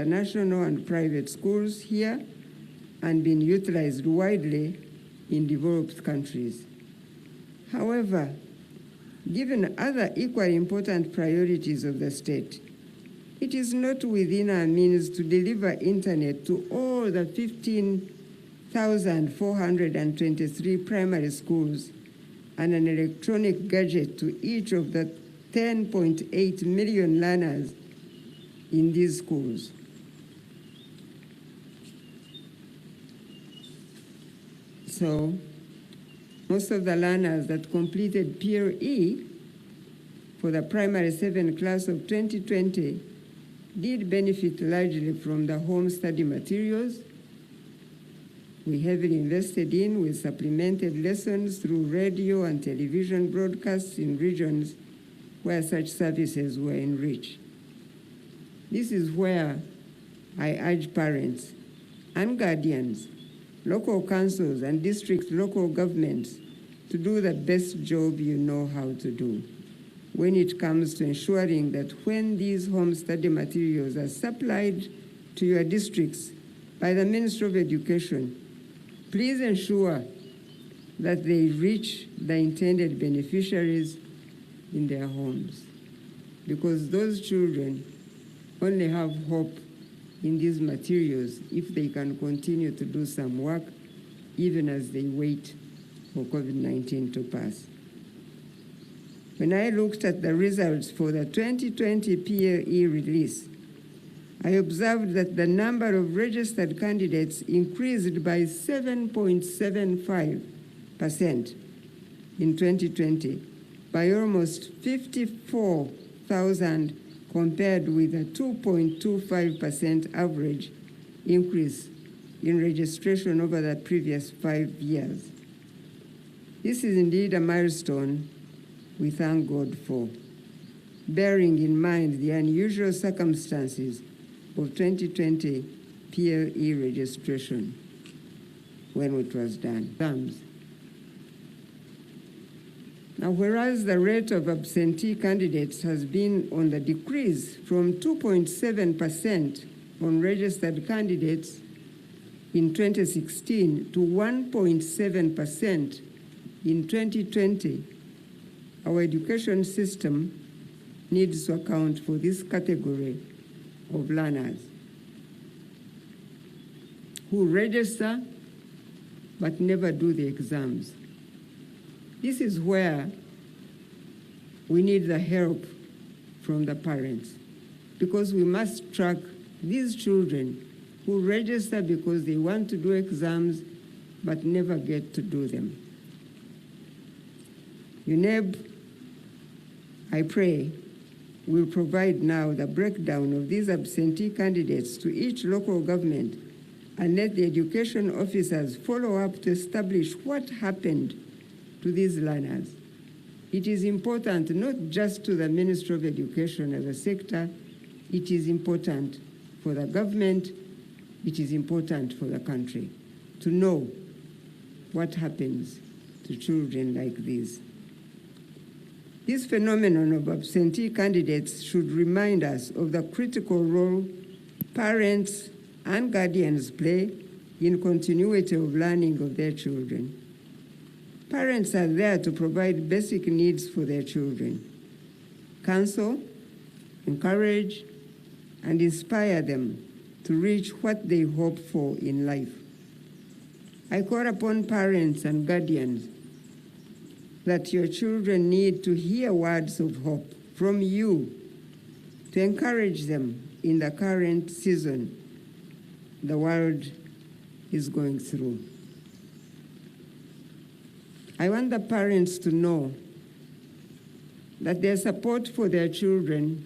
national and private schools here and been utilized widely in developed countries. However, given other equally important priorities of the state, it is not within our means to deliver internet to all the 15,423 primary schools and an electronic gadget to each of the 10.8 million learners in these schools. So, most of the learners that completed Peer E for the primary 7 class of 2020 did benefit largely from the home study materials we heavily invested in with supplemented lessons through radio and television broadcasts in regions where such services were in reach. This is where I urge parents and guardians, local councils and district local governments to do the best job you know how to do when it comes to ensuring that when these home study materials are supplied to your districts by the Ministry of Education, please ensure that they reach the intended beneficiaries in their homes, because those children only have hope in these materials if they can continue to do some work even as they wait for COVID-19 to pass. When I looked at the results for the 2020 PLE release, I observed that the number of registered candidates increased by 7.75% in 2020, by almost 54,000 compared with a 2.25% average increase in registration over the previous 5 years. This is indeed a milestone we thank God for, bearing in mind the unusual circumstances of 2020 PLE registration when it was done. Now, whereas the rate of absentee candidates has been on the decrease from 2.7% on registered candidates in 2016 to 1.7% in 2020, our education system needs to account for this category of learners who register but never do the exams. This is where we need the help from the parents, because we must track these children who register because they want to do exams but never get to do them. UNEB, I pray, will provide now the breakdown of these absentee candidates to each local government and let the education officers follow up to establish what happened to these learners. It is important not just to the Ministry of Education as a sector, it is important for the government, it is important for the country to know what happens to children like these. This phenomenon of absentee candidates should remind us of the critical role parents and guardians play in continuity of learning of their children. Parents are there to provide basic needs for their children, counsel, encourage, and inspire them to reach what they hope for in life. I call upon parents and guardians that your children need to hear words of hope from you to encourage them in the current season the world is going through. I want the parents to know that their support for their children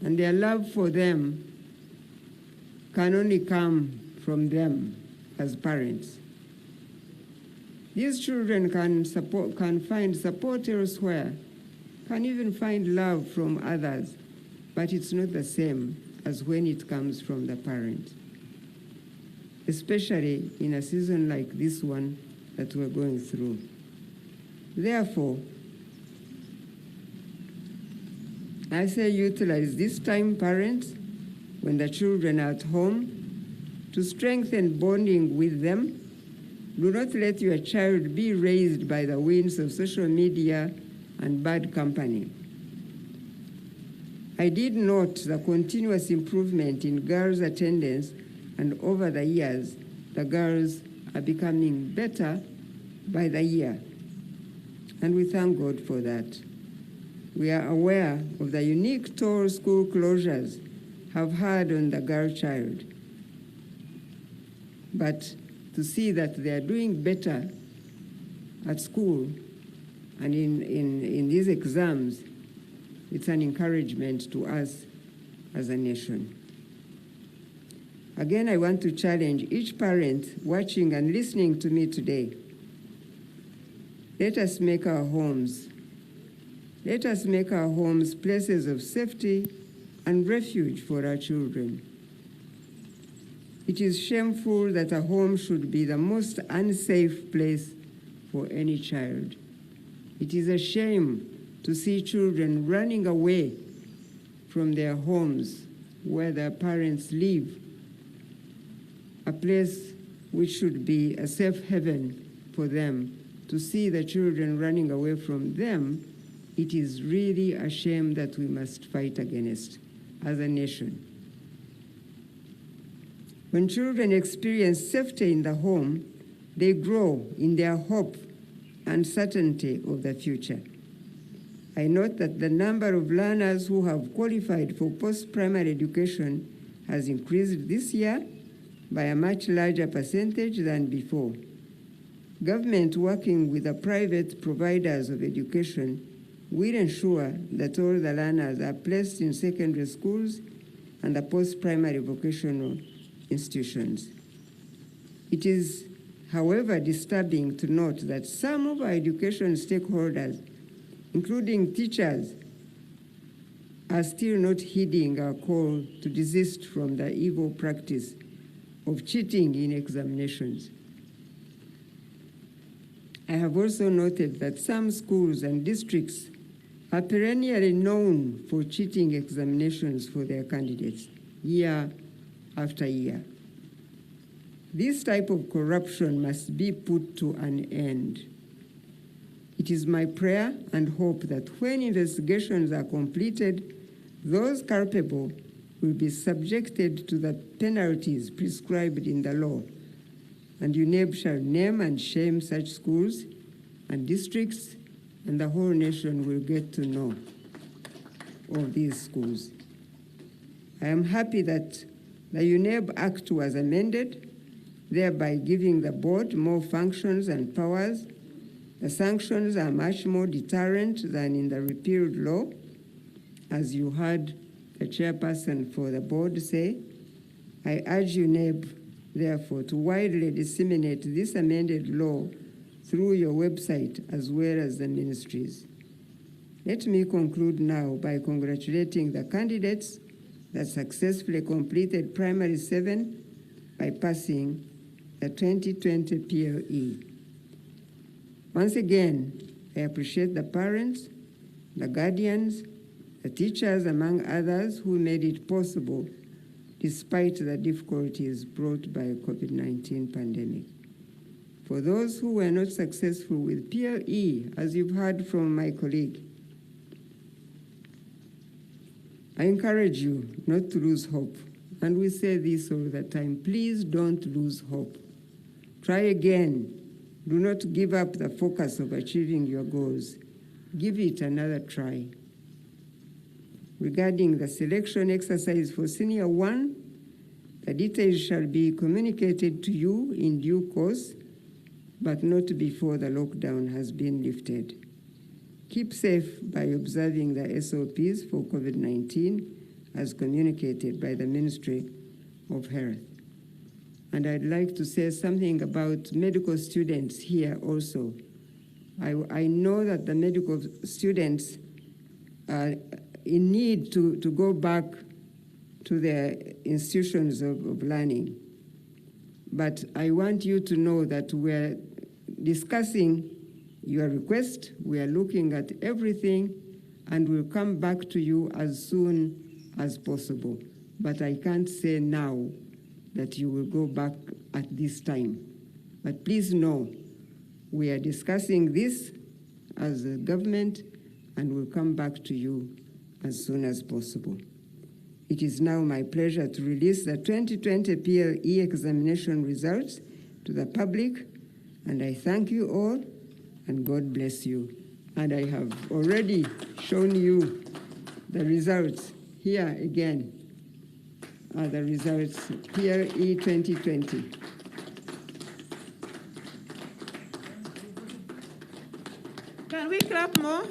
and their love for them can only come from them as parents. These children can find support elsewhere, can even find love from others, but it's not the same as when it comes from the parent, especially in a season like this one that we're going through. Therefore, I say utilize this time, parents, when the children are at home, to strengthen bonding with them. Do not let your child be raised by the winds of social media and bad company. I did note the continuous improvement in girls' attendance, and over the years, the girls are becoming better by the year. And we thank God for that. We are aware of the unique toll school closures have had on the girl child. But to see that they are doing better at school and in these exams, it's an encouragement to us as a nation. Again, I want to challenge each parent watching and listening to me today. Let us make our homes places of safety and refuge for our children. It is shameful that a home should be the most unsafe place for any child. It is a shame to see children running away from their homes where their parents live, a place which should be a safe haven for them. To see the children running away from them, it is really a shame that we must fight against as a nation. When children experience safety in the home, they grow in their hope and certainty of the future. I note that the number of learners who have qualified for post-primary education has increased this year by a much larger percentage than before. Government, working with the private providers of education, will ensure that all the learners are placed in secondary schools and the post-primary vocational institutions. It is, however, disturbing to note that some of our education stakeholders, including teachers, are still not heeding our call to desist from the evil practice of cheating in examinations. I have also noted that some schools and districts are perennially known for cheating examinations for their candidates, year after year. This type of corruption must be put to an end. It is my prayer and hope that when investigations are completed, those culpable will be subjected to the penalties prescribed in the law, and UNEB shall name and shame such schools and districts, and the whole nation will get to know of these schools. I am happy that the UNEB Act was amended, thereby giving the board more functions and powers. The sanctions are much more deterrent than in the repealed law, as you heard the chairperson for the board say. I urge UNEB, therefore, to widely disseminate this amended law through your website as well as the ministries. Let me conclude now by congratulating the candidates that successfully completed Primary 7 by passing the 2020 PLE. Once again, I appreciate the parents, the guardians, the teachers, among others, who made it possible despite the difficulties brought by the COVID-19 pandemic. For those who were not successful with PLE, as you've heard from my colleague, I encourage you not to lose hope. And we say this all the time, please don't lose hope. Try again. Do not give up the focus of achieving your goals. Give it another try. Regarding the selection exercise for Senior 1, the details shall be communicated to you in due course, but not before the lockdown has been lifted. Keep safe by observing the SOPs for COVID-19 as communicated by the Ministry of Health. And I'd like to say something about medical students here also. I know that the medical students are in need to go back to their institutions of learning. But I want you to know that we're discussing your request, we are looking at everything, and we'll come back to you as soon as possible. but I can't say now that you will go back at this time. But please know, we are discussing this as a government and will come back to you as soon as possible. It is now my pleasure to release the 2020 PLE examination results to the public, and I thank you all, and God bless you. And I have already shown you the results. Here again are the results, PLE 2020. Can we clap more?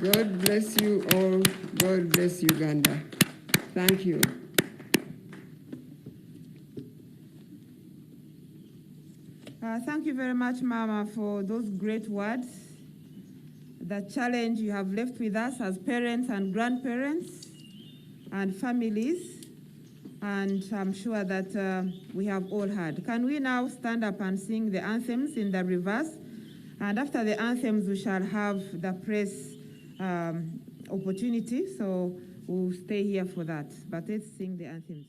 God bless you all. God bless Uganda. Thank you. Thank you very much, Mama, for those great words. The challenge you have left with us as parents and grandparents and families, and I'm sure that we have all heard. Can we now stand up and sing the anthems in the reverse? And after the anthems, we shall have the press opportunity, so we'll stay here for that. But let's sing the anthems.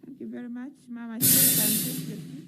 Thank you very much, Mama. You can take your seat.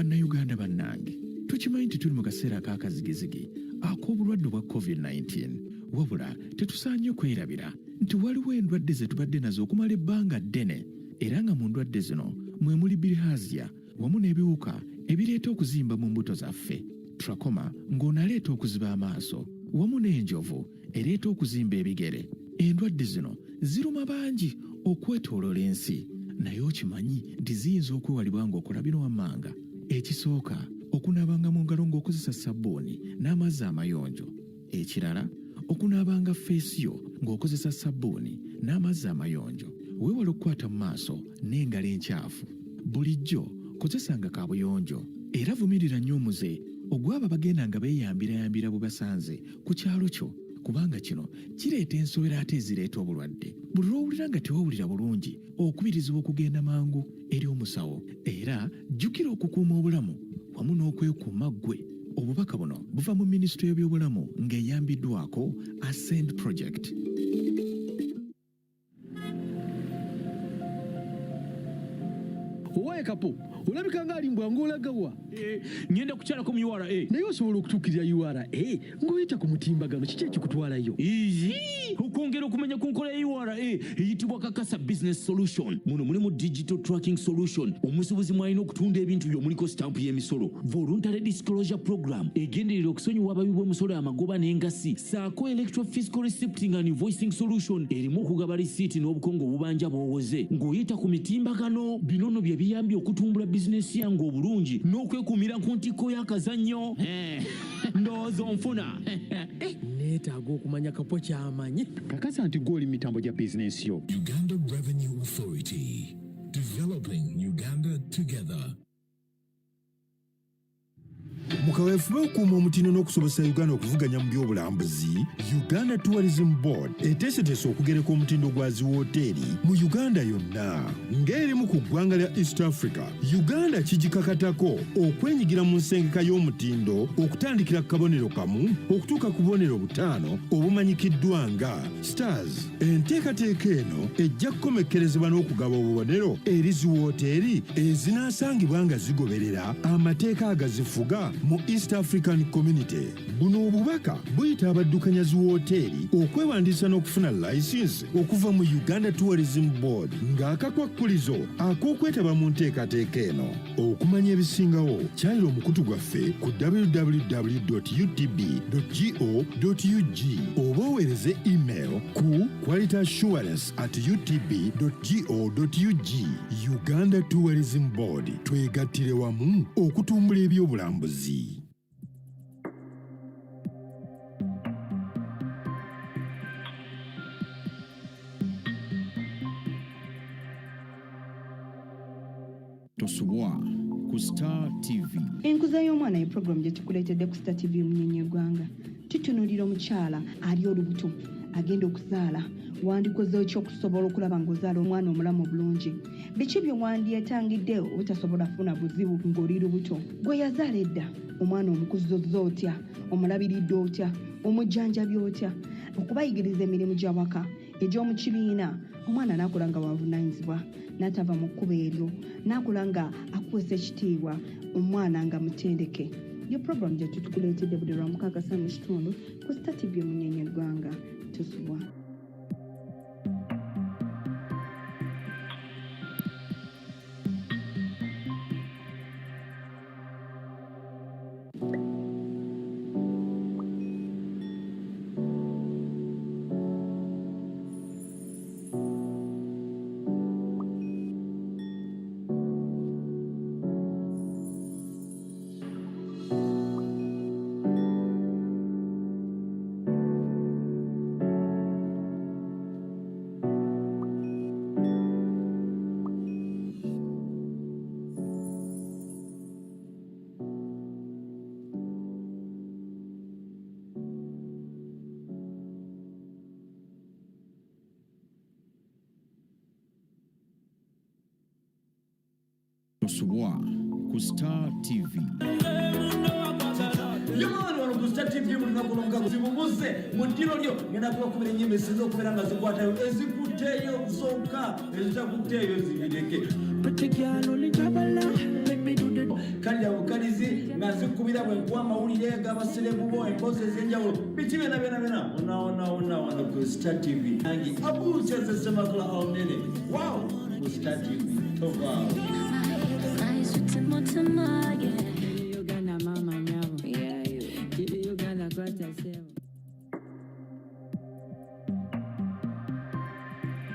bannayuganda bannange tukimanyi nti tuli mu kaseera ak'akazigizigi ak'obulwadde bwa covid-19 wabula tetusaanye kwerabira nti waliwo endwadde ze tubadde nazo okumala ebbanga ddene era nga mu ndwadde zino mwe muli bilharzia wamu n'ebiwuka ebireeta okuzimba mu mbuto zaffe, trachoma ng'onaleeta okuziba amaaso wamu n'enjovu ereeta okuzimba ebigere. Endwadde zino ziruma bangi okwetooloola ensi naye okimanyi nti ziyinza okwewalibwa ng'okola bino wammanga. Ekisooka okunaabanga mu ngalo ng'okozesa sabbuuni n'amazzi amayonjo. Ekirala okunaabanga feesiyo ng'okozesa sabbuuni n'amazzi amayonjo. Weewale okukwata mu maaso n'engalo enkyafu. Bulijjo kozesanga kaabuyonjo era vumirira nnyo omuze ogw'abo abagenda nga beeyambirayambira bwe basanze ku kyalo kyo kubanga kino kireeta ensobera ate ezireeta obulwadde. Buli lw'owulira nga tewawulira bulungi okubirizibwa okugenda mangu eri omusawo era jjukira okukuuma obulamu wamu n'okwekuuma ggwe. Obubaka buno buva mu minisitule y'ebyobulamu ng'eyambiddwako Ascend Project. Owaye kapo olabika nga ali mbwangu olagawa ngenda kukyalako mu URA naye osobola okutuukirira URA ng'oyita ku mutimbagano kiki ekikutwalayo okwongera okumanya ku nkola ya URA eyitibwa Kakasa Business Solution. Muno mulimu digital tracking solution omusuubuzi mwalina okutunda ebintu by'omuliko stampu y'emisolo, voluntary disclosure program egenderera okusonyiwa ababi b'omusolo amagoba n'engasi, saako electoral fiscal receipting and invoicing solution erimu okugaba risiiti n'obukongo obubanja bw'owoze ng'oyita ku mitimbagano. Binono bye biyambye okutumbula bizinesi yange obulungi n'okwekuumira ku ntikko y'akazannyo. Ndowooza onfuna. neetaaga okumanya kapo kyamanyi kakasa nti gw'oli mitambo gya bizinesi yo. Uganda Revenue Authority, developing Uganda together. Mukaweefube okuuma omutindo n'okusobozesa Uganda okuvuganya mu by'obulambuzi, Uganda Tourism Board eteeseteese okugereka omutindo gwa zi wooteeri mu Uganda yonna. Ng'erimu ku ggwanga lya East Africa, Uganda kigikakatako okwenyigira mu nsengeka y'omutindo okutandikira ku kabonero kamu okutuuka ku bubonero butaano obumanyikiddwa nga Stars. Enteekateeka eno ejja kukomekkerezebwa n'okugaba obubonero eri zi wooteeri ezinaasangibwa nga zigoberera amateeka agazifuga mu East African Community. Buno obubaka buyita abaddukanyazi wooteeri okwewandiisa n'okufuna layisinsi okuva mu Uganda Tourism Board ng'akakwakkulizo ak'okwetaba mu nteekateeka eno. Okumanya ebisingawo kyalira omukutu gwaffe ku www.utb.go.ug oba oweereze email ku qualityassurance@utb.go.ug. Uganda Tourism Board, twegattire wamu okutumbula ebyobulambuzi. Tosubwa ku Star TV. Enkuza y'omwana ye program gye tukuleetedde ku Star TV Munyonyi eggwanga. Tutunuulira omukyala ali olubuto agenda okuzaala. Wandikoze ki okusobola okulaba ng'ozaala omwana omulamu obulungi? Biki bye wandyetangidde obutasobola kufuna buzibu ng'oli lubuto? Gwe yazaala edda omwana omukuzizza otya? Omulabiridde otya? Omujjanjabya otya? Okubayigiriza emirimu gy'awaka egy'omu kibiina. Omwana n'akula nga wavunaanyizibwa n'atava mu kkubo eryo, n'akula nga akuwesa ekitiibwa, omwana nga mutendeke. Yo program gye tukuleetedde buli lwamukakasa mu kitundu ku Star TV Munyonyi eggwanga. Tosubwa. Tosubwa ku Star TV. Yamani wano ku Star TV mu lunaku lw'omukago zibubuze mu ddiro lyo ngenda kubakubira ennyimba ezisinza okubeera nga zikwatayo ezikutte ezitakuteeyo okusooka ezitakuteeyo zibireke kandi abukalizi nga zikubira bwe nkuwa amawulire g'abaserebu bo emboozi ez'enjawulo biki byona wano ku Star TV nange abuukyeze Ssemakula Onene waawo ku Star TV tovaawo